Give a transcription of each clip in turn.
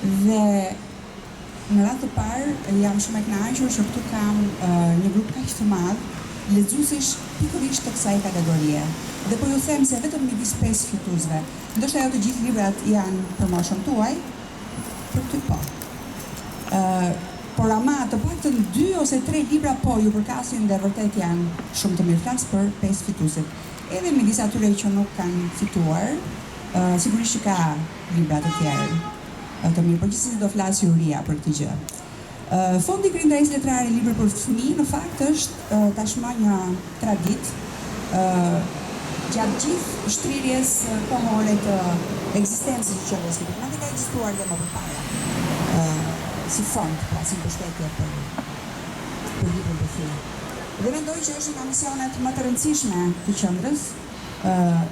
Dhe në radhë të parë jam shumë e kënaqur që këtu kam një grup kaq të madh lexuesish pikërisht të kësaj kategorie. Dhe po ju them se vetëm midis 5 fituesve, ndoshta jo të gjithë librat janë për moshën tuaj, për ty po. Por ama të paktën 2 ose 3 libra po ju përkasin dhe vërtet janë shumë të mirë. Flas për 5 fituesit. Edhe midis atyre që nuk kanë fituar, sigurisht që ka libra të tjerë të mirë, por gjithsesi do flas juria për këtë gjë. Fondi Krijimtarisë Letrare Libër për Fëmijë në fakt është tashmë një traditë gjatë gjithë shtrirjes kohore të ekzistencës së qendrës së librit. Ka ekzistuar dhe më përpara si fond, pra si mbështetje për librin për fëmijë. Dhe mendoj që është nga misionet më të rëndësishme të qendrës,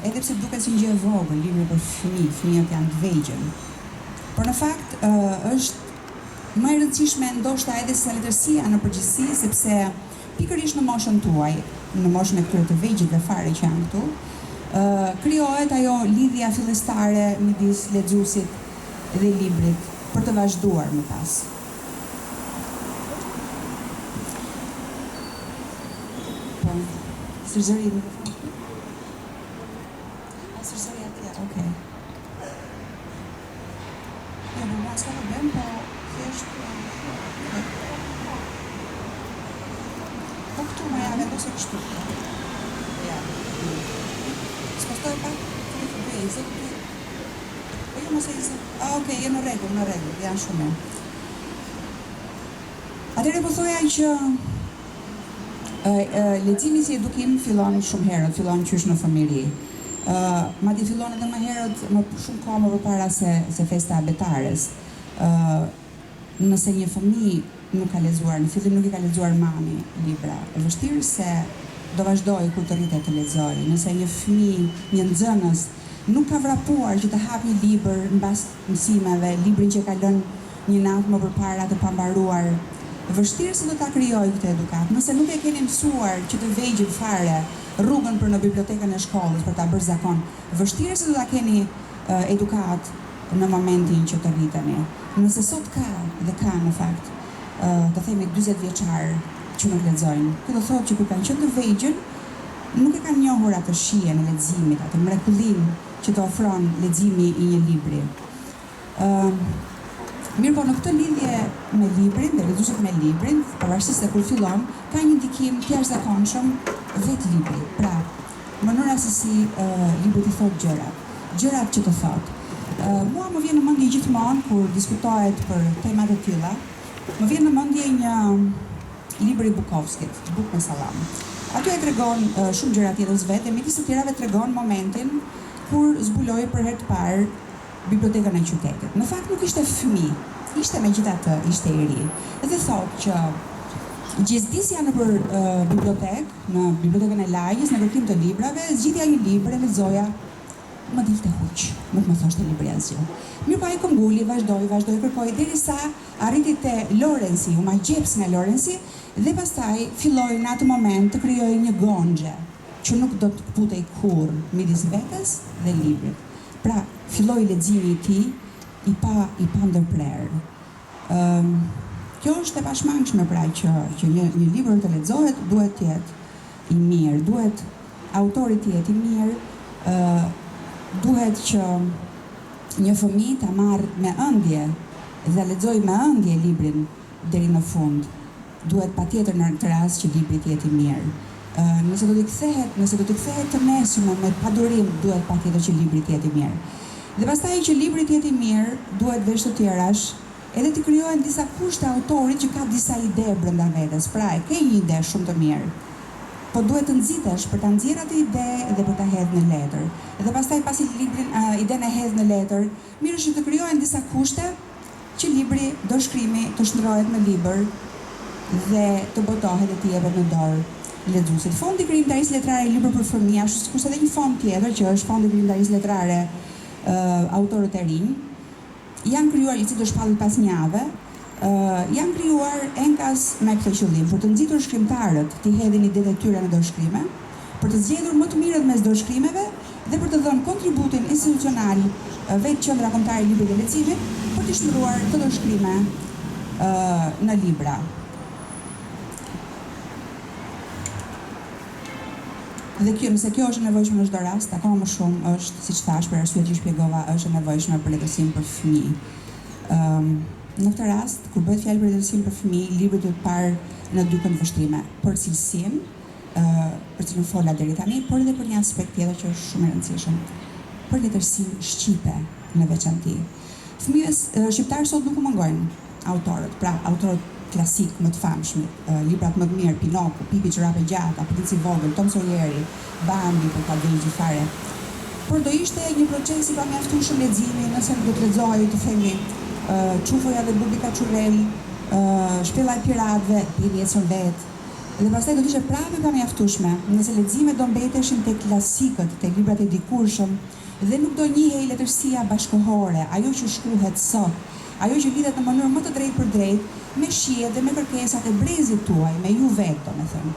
edhe pse duket si një gjë e vogël, libri për fëmijë, fëmijët janë të vegjël. Por në fakt është më e rëndësishme ndoshta edhe se letërsia në përgjithësi, sepse pikërisht në moshën tuaj, në moshën e këtyre të vegjëlve fare që janë këtu, krijohet ajo lidhja fillestare midis lexuesit dhe librit për të vazhduar më pas. Po, sërzëri mikrofon. Sërzëri atje, okay. Ja, po ma s'ka problem, po thjesht po këtu më ja vendosë kështu. Ja. S'postoj pak? Të bëjë, po jo mos e izë. Okej, je në rregull, janë shumë. Atëherë po thoja që leximi si edukim fillon shumë herët, fillon qysh në fëmijëri. Madje fillon edhe më herët, më shumë kohë më përpara se festa e betares. Nëse një fëmijë nuk ka lexuar, në fillim nuk i ka lexuar mami libra, e vështirë se do vazhdojë kur të rritet të lexojë. Nëse një fëmijë, një nxënës nuk ka vrapuar që të hap një libër mbas mësimeve, librin që ka lënë një natë më përpara të pambaruar, vështirë se do ta krijojë këtë edukat. Nëse nuk e keni mësuar që të vegjël fare rrugën për në bibliotekën e shkollës për ta bërë zakon, vështirë se do ta keni edukat në momentin që të rriteni. Nëse sot ka në fakt, të themi 40 vjeçar që nuk lexojnë, kjo do thotë që kur kanë qenë të vegjël, nuk e kanë njohur atë shijen e leximit, atë mrekullinë që të ofron leximi i një libri. Mirë po në këtë lidhje me librin, dhe lexuesit me librin, pavarësisht se kur fillon, ka një ndikim të jashtëzakonshëm vetë libri. Pra, mënyra se si libri i thot gjërat që të thot. Mua më vjen në mendje gjithmonë kur diskutohet për tema të tilla, më vjen në mendje një libër i Bukovskit, Buk me sallam. Aty e tregon shumë gjëra të jetës vetë, midis të tjerave tregon momentin kur zbuloi për herë të parë bibliotekën e qytetit. Në fakt nuk ishte fëmijë, ishte megjithatë ishte i ri. Dhe thotë që gjithdisja nëpër bibliotekë, në bibliotekën e lagjes, në kërkim të librave, zgjidhja një libër e lexoja, më dilte huq, nuk më thoshte libri asgjë. Mirë po ai këmbuli, vazhdoi kërkoi derisa arriti te Lorenzi, u magjeps nga Lorenzi dhe pastaj filloi në atë moment të krijojë një gonxhe që nuk do të kputej kurrë midis vetes dhe librit. Pra, filloi leximi i tij i pa ndërprerë. Kjo është e pashmangshme pra që një libër të lexohet duhet të jetë i mirë, duhet autori të jetë i mirë, duhet që një fëmijë ta marrë me ëndje dhe lexojë me ëndje librin deri në fund. Duhet patjetër në këtë rast që libri të jetë i mirë. Nëse do të kthehet të nesërme me padurim, duhet patjetër që libri të jetë i mirë. Dhe pastaj që libri të jetë i mirë, duhet veç të tjerash, edhe të krijohen disa kushte autorit që ka disa ide brenda vetes. Pra, e ke një ide shumë të mirë, po duhet të nxitesh për ta nxjerrë atë ide dhe për ta hedhur në letër. Dhe pastaj pasi idenë e hedh në letër, mirë është të krijohen disa kushte që libri, dëshkrimi të shndrohet në libër dhe të botohet dhe të jepet në dorë lexuesit. Fondi Krijimtarisë Letrare Libër për Fëmijë, ashtu sikur edhe një fond tjetër që është Fondi Krijimtarisë Letrare Autorët e rinj, janë krijuar i cili është shpallur pas një jave, janë krijuar enkas me këtë qëllim, për të nxitur shkrimtarët të hedhin idetë e tyre në dorëshkrime, për të zgjedhur më të mirët mes dorëshkrimeve dhe për të dhënë kontributin institucional vetë qendra kombëtare e librit dhe leximit për të shndruar këto shkrime në libra. Dhe nëse kjo është e nevojshme në çdo rast, akoma më shumë është, siç thash, për arsyet që shpjegova, është e nevojshme për letërsinë për fëmijë. Në këtë rast, kur bëhet fjalë për letërsinë për fëmijë, libri duhet parë në dy këndvështrime, për cilësinë, për cilën fola deri tani, por edhe për një aspekt tjetër që është shumë i rëndësishëm, për letërsinë shqipe në veçantë. Fëmijës shqiptarë sot nuk u mungojnë autorët, pra autorët klasik më të famshëm, librat më të mirë, Pinoku, Pipi Çorape Gjata, Princi i Vogël, Tom Sawyeri, Bambi, për ta dhënë gjifare. Por do ishte një proces i pamjaftueshëm leximi, nëse do të lexoj, të themi, Çufoja dhe Bubika Çurrel, Shpella e piratëve, Pini ecën vet. Dhe pastaj do të ishte prapë pamjaftueshme, nëse leximet do mbeteshin tek klasikët, tek librat e dikurshëm, dhe nuk do njihej letërsia bashkëkohore, ajo që shkruhet sot, ajo që lidhet në mënyrë më të drejtë për drejtë me shihet dhe me kërkesat e brezit tuaj, me ju vetë, domethënë.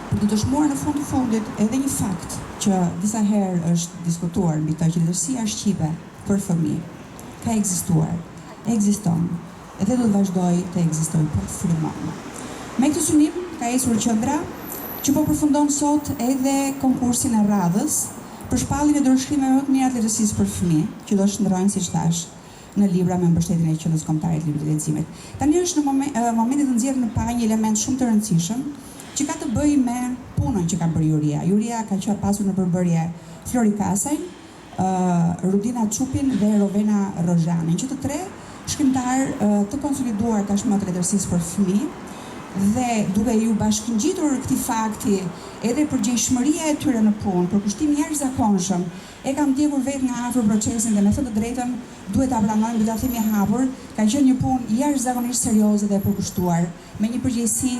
Për të dëshmuar në fund të fundit edhe një fakt që disa herë është diskutuar mbi të, që letërsia shqipe për fëmijë ka ekzistuar, ekziston, edhe do të vazhdoj të ekzistojë për të frymon. Me këtë synim ka ecur qendra që po përfundon sot edhe konkursin e radhës për shpalljen e dorëshkrimeve më të mira të letërsisë për fëmijë, që do shndrohen, siç thash, në libra me mbështetjen e Qendrës Kombëtare të Librit dhe Leximit. Tani është në momentin të nxjerr në pa një element shumë të rëndësishëm që ka të bëjë me punën që ka bërë Juria. Juria ka qenë pasur në përbërje Flori Kasaj, Rudina Çupin dhe Rovena Rozhanin, që të tre shkrimtarë të konsoliduar tashmë të letërsisë për fëmijë, dhe duke ju bashkëngjitur këtij fakti edhe përgjegjshmëria e tyre në punë, për kushtim jashtëzakonshëm, e kam ndjekur vetë nga afër procesin dhe me thënë të drejtën duhet ta pranojmë, duhet ta themi hapur, ka qenë një punë jashtëzakonisht serioze dhe e përkushtuar, me një përgjegjësi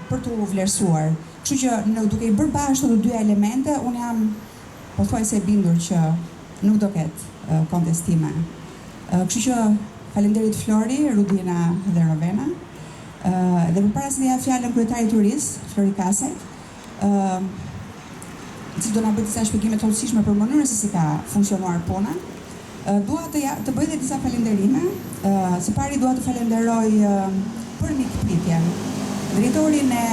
për t'u vlerësuar. Kështu që duke i bërë bashkë të dy elemente, unë jam pothuajse e bindur që nuk do ketë kontestime. Kështu që faleminderit Flori, Rudina dhe Rovena. Dhe përpara se të jap fjalën kryetarit të Jurisë, Flori Kasaj, që do na bëjë disa shpjegime të hollësishme për mënyrën se si ka funksionuar puna, dua të bëj edhe disa falënderime. Së pari dua të falenderoj për mikpritjen drejtorin e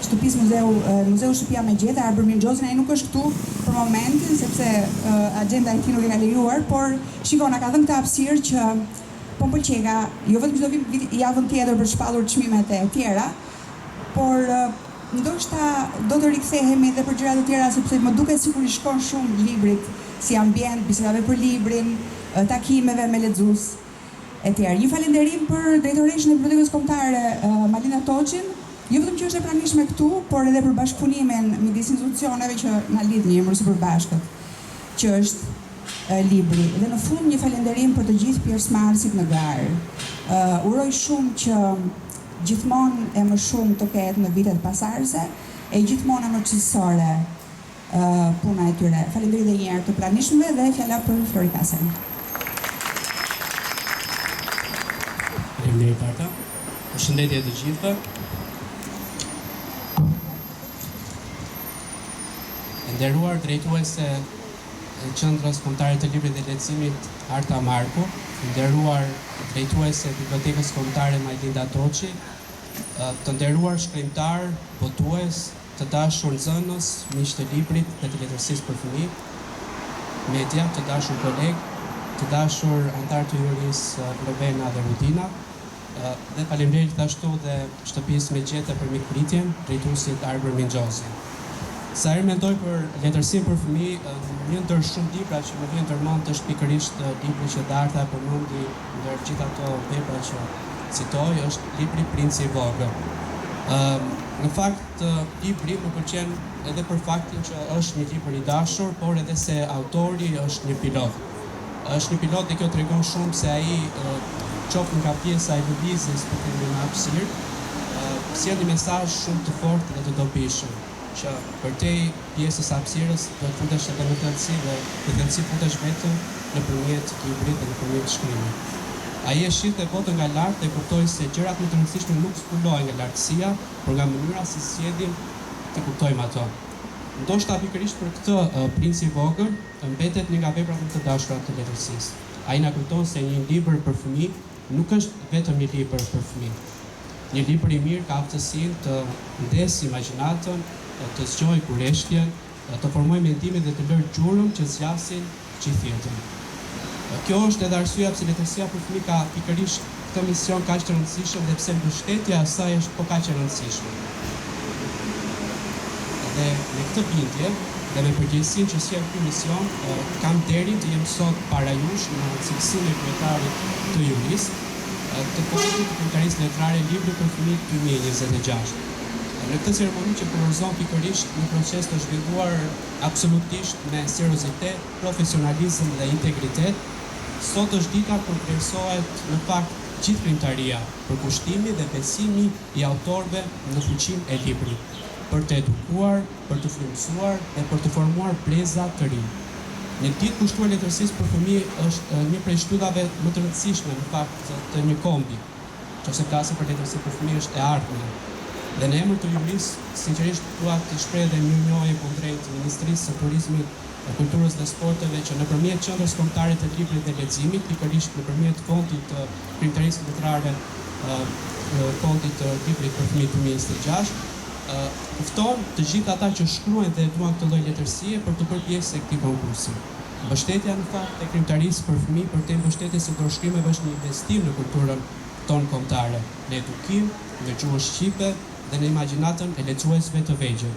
shtëpisë Muzeu Shtëpia me Gjeta, Arbër Minxhozin. Ai nuk është këtu për momentin sepse agjenda e tij nuk e ka lejuar, por shikon, na ka dhënë këtë hapësirë që po më pëlqega, jo vetëm që do vim javën tjetër për shpallur çmimet e tjera, por ndoshta do të rikthehemi edhe për gjëra të tjera, sepse më duket sikur i shkon shumë librit si ambient, bisedave për librin, takimeve me lexues e tjerë. Një falënderim për drejtoreshën e Bibliotekës Kombëtare Malina Toçin, jo vetëm që është e pranishme këtu, por edhe për bashkëpunimin midis institucioneve që na lidh një emër së përbashkët, që është libri. Dhe në fund një falënderim për të gjithë pjesëmarrësit në garë. Uroj shumë që gjithmonë e më shumë të ketë në vitet pasardhëse e gjithmonë më cilësore puna e tyre. Faleminderit edhe një herë të pranishmëve dhe fjala për Flori Kasaj. Faleminderit Arta. Përshëndetje të gjithëve. Nderuar drejtuese e Qendrës Kombëtare të Librit dhe Leximit Arta Marku, nderuar drejtuese e Bibliotekës Kombëtare Majlinda Toçi, të nderuar shkrimtar, botues, të dashur nxënës, miq të librit dhe të letërsisë për fëmijë, media, të dashur kolegë, të dashur antar të jurisë Rovena dhe Rudina, dhe faleminderit gjithashtu dhe shtëpisë me Gjeta për mikpritjen, drejtuesit Arbër Minxhozi. Sa herë mendoj për letërsinë për fëmijë, një ndër shumë libra që më vjen ndërmend është pikërisht libri që Darta përmendi ndër gjithë ato vepra që citoj, është libri Princi i Vogël. Në fakt, libri më pëlqen edhe për faktin që është një libër i dashur, por edhe se autori është një pilot. Është një pilot dhe kjo tregon shumë se ai qoftë nga pjesa e lëvizjes për të në hapësirë, sjell një mesazh shumë të fortë dhe të dobishëm, që përtej pjesës hapësirës do të futesh edhe në thellësi dhe në thellësi futesh vetëm nëpërmjet librit dhe nëpërmjet shkrimit. Ai e shihte botën nga lart dhe kuptoi se gjërat më të rëndësishme nuk zbulohen nga lartësia, por nga mënyra si sjellim të kuptojmë ato. Ndoshta pikërisht për këtë Princi i vogël mbetet një nga veprat më të dashura të letërsisë. Ai na kujton se një libër për fëmijë nuk është vetëm një libër për fëmijë. Një libër i mirë ka aftësinë të ndesë imagjinatën, të zgjojë kurreshtjen, të formojë mendimin dhe të lërë gjurëm që zgjasin gjithë jetën. Kjo është edhe arsyeja pse letërsia për fëmijë ka pikërisht këtë mision kaq të rëndësishëm dhe pse mbështetja e saj është po kaq e rëndësishme. Dhe me këtë bindje dhe me përgjegjësinë që sjell ky mision, kam nderin të jem sot para jush në cilësinë e kryetarit të jurisë të Fondit të Krijimtarisë Letrare Libri për Fëmijët 2026. Në këtë ceremoni që kurorëzon pikërisht një proces të zhvilluar absolutisht me seriozitet, profesionalizëm dhe integritet, sot është dita kur vlerësohet në fakt gjithë krijimtaria për kushtimin dhe besimin e autorëve në fuqinë e librit, për të edukuar, për të frymëzuar dhe për të formuar breza të rinj. Një ditë kushtuar letërsisë për fëmijë është një prej shtyllave më të rëndësishme në fakt të një kombi. Nëse flasim për letërsi për fëmijë është e ardhmja. Dhe në emër të jurisë, sinqerisht dua të shpreh edhe mirënjohje kundrejt Ministrisë së Turizmit, Kulturës dhe Sporteve që nëpërmjet Qendrës Kombëtare të Librit dhe Leximit, pikërisht nëpërmjet Fondit të Krijimtarisë Letrare, Fondit të Librit për Fëmijët 2026, fton të gjithë ata që shkruajnë dhe duan këtë lloj letërsie për të bërë pjesë e këtij konkursi. Mbështetja në fakt e krijimtarisë për fëmijë për te mbështetjes së dorëshkrimeve është një investim në kulturën tonë kombëtare, në edukim, në gjuhën shqipe dhe në imagjinatën e lexuesve të vegjël.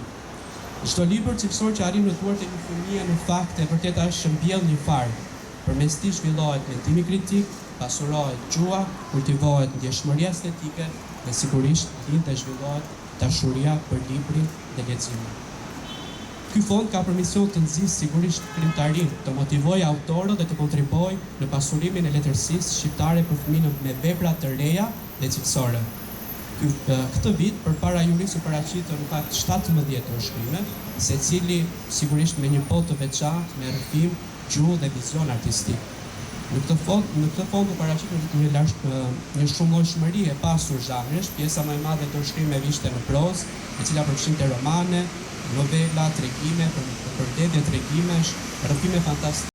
Çdo libër cilësor që arrin në duart e një fëmie në fakt e vërteta është shëmbjell një farë. Përmes tij zhvillohet mendimi kritik, pasurohet gjuha, kultivohet ndjeshmëria estetike dhe sigurisht lind dhe zhvillohet dashuria për librin dhe leximin. Ky fond ka për mision të nxjisë sigurisht krijimtarinë, të motivojë autorët dhe të kontribuojë në pasurimin e letërsisë shqiptare për fëmijë me vepra të reja dhe cilësore. Këtë vit, përpara jurisë u paraqitën në fakt 17 dorëshkrime, secili sigurisht me një botë të veçantë, me rrëfim, gjuhë dhe vizion artistik. Në këtë fond u paraqitën një shumëllojshmëri e pasur zhanresh, pjesa më e madhe e dorëshkrimeve ishte në prozë, e cila përfshinte romane, novela, tregime, përderdhje tregimesh, rrëfime fantastike.